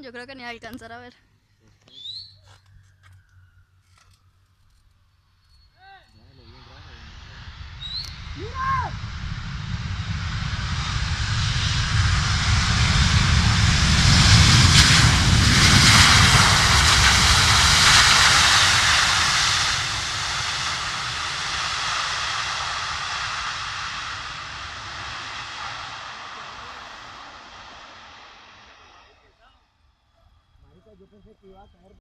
Yo creo que ni va a alcanzar a ver. ¡Mira! Marica, yo pensé que iba a caer.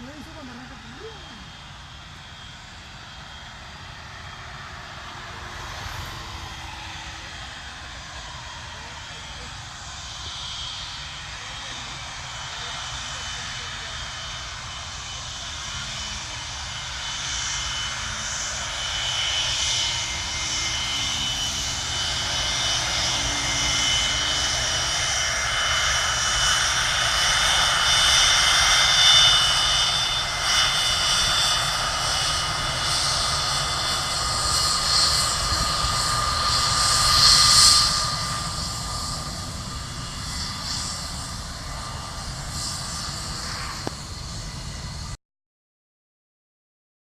¿No hizo cuando arranca?